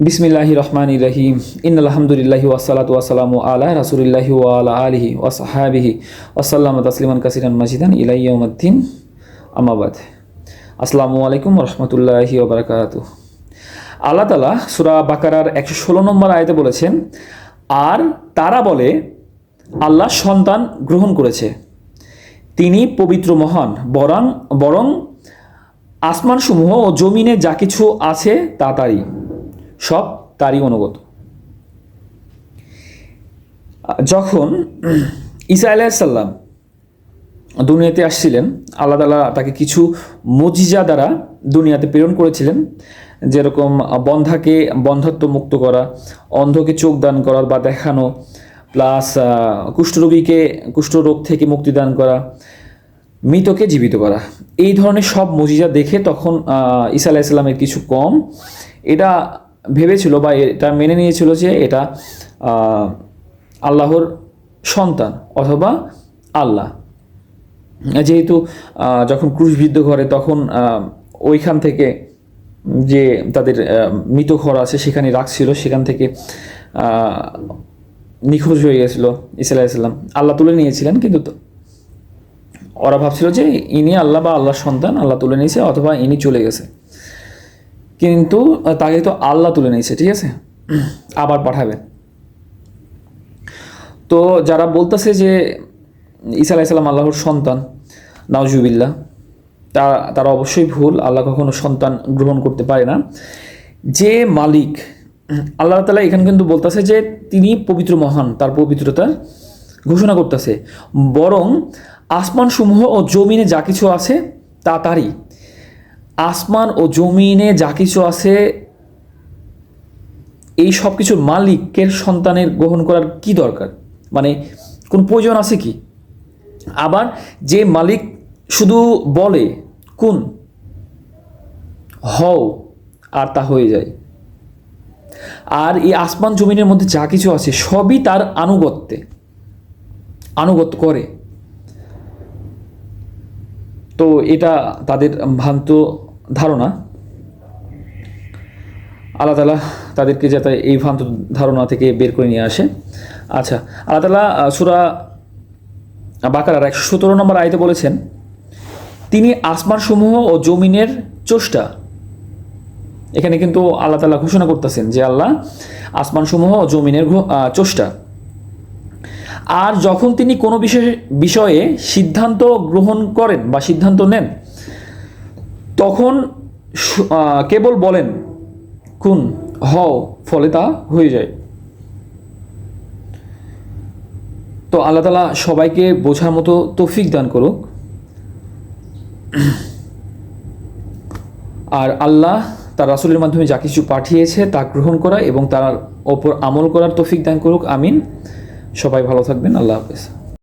বিসমিল্লাহির রহমানির রহিম ইন্নাল হামদুলিল্লাহি ওয়াসসালাতু ওয়াসসালামু আলা রাসূলিল্লাহি ওয়া আলা আলিহি ওয়া সাহবিহি ওয়া সাল্লামা তাসলিমান কাসিরান মাজিদান ইলা ইয়াউমিদ্দিন আম্মা বাদ। আসসালামু আলাইকুম ওয়া রাহমাতুল্লাহি ওয়া বারাকাতুহু। আল্লাহ তাআলা সূরা বাকারার 116 নম্বর আয়াতে বলেছেন, আর তারা বলে আল্লাহ সন্তান গ্রহণ করেছে, তিনি পবিত্র মহান, বরং আসমানসমূহ ও জমিনে যা কিছু আছে তা তারই, সব তারই অনুগত। যখন ঈসা আলাইহিস সালাম দুনিয়াতে আসছিলেন, আল্লাহ তাআলা তাকে কিছু মুজিজা দ্বারা দুনিয়াতে প্রেরণ করেছিলেন, যেরকম বন্ধাকে বন্ধাত্ব মুক্ত করা, অন্ধকে চোখ দান করার বা দেখানো, প্লাস কুষ্ঠরোগীকে কুষ্ঠরোগ থেকে মুক্তি দান করা, মৃতকে জীবিত করা। এই ধরনের সব মুজিজা দেখে তখন ঈসা আলাইহিস সালামের কিছু কম এটা ভেবেছিল বা এটা মেনে নিয়েছিল যে এটা আল্লাহর সন্তান অথবা আল্লাহ। যেহেতু যখন ক্রুশবিদ্ধ করে তখন ওইখান থেকে যে তাদের মৃত ঘর আছে সেখানে রাখছিল, সেখান থেকে নিখোঁজ হয়ে গেছিল ঈসা আলাইহিস সালাম। আল্লাহ তুলে নিয়েছিলেন, কিন্তু ওরা ভাবছিল যে ইনি আল্লাহ বা আল্লাহর সন্তান, আল্লাহ তুলে নিয়েছে, অথবা ইনি চলে গেছে, কিন্তু তাকে তো আল্লাহ তুলে নিয়েছে, ঠিক আছে, আবার পাঠাবে। তো যারা বলতেছে যে ঈসা আলাইহিস সালাম আল্লাহর সন্তান, নাউজুবিল্লাহ, তারা অবশ্যই ভুল। আল্লাহ কখনো সন্তান গ্রহণ করতে পারে না। যে মালিক আল্লাহ তাআলা এখানে কিন্তু বলতেছে যে তিনি পবিত্র মহান, তার পবিত্রতার ঘোষণা করতেছে, বরং আসমানসমূহ ও জমিনে যা কিছু আছে তা তারই। আসমান ও জমিনে যা কিছু আছে এই সব কিছুর মালিকের সন্তানের গ্রহণ করার কি দরকার, মানে কোন প্রয়োজন আছে কি? আবার যে মালিক শুধু বলে কোন হও আর তা হয়ে যায়, আর এই আসমান জমিনের মধ্যে যা কিছু আছে সবই তার আনুগত্য করে। তো এটা তাদের ভ্রান্ত ধারণা। আল্লাহ তাআলা তাদেরকে যাতে এই ভ্রান্ত ধারণা থেকে বের করে নিয়ে আসে। আচ্ছা, আল্লাহ তাআলা সূরা বাকারার 117 নম্বর আয়াতে বলেছেন, তিনি আসমানসমূহ ও জমিনের স্রষ্টা। এখানে কিন্তু আল্লাহ তাআলা ঘোষণা করতেছেন যে আল্লাহ আসমানসমূহ ও জমিনের স্রষ্টা। আর যখন তিনি কোনো বিষয়ে সিদ্ধান্ত গ্রহণ করেন বা সিদ্ধান্ত নেন, তখন কেবল বলেন কুন হও, ফলে তা হয়ে যায়। তো আল্লাহ তাআলা সবাইকে বোঝার মতো তৌফিক দান করুক। আর আল্লাহ তার রাসূলের মাধ্যমে যা কিছু পাঠিয়েছে তা গ্রহণ করা এবং তার ওপর আমল করার তৌফিক দান করুক, আমিন। সবাই ভালো থাকবেন, আল্লাহ হাফেজ।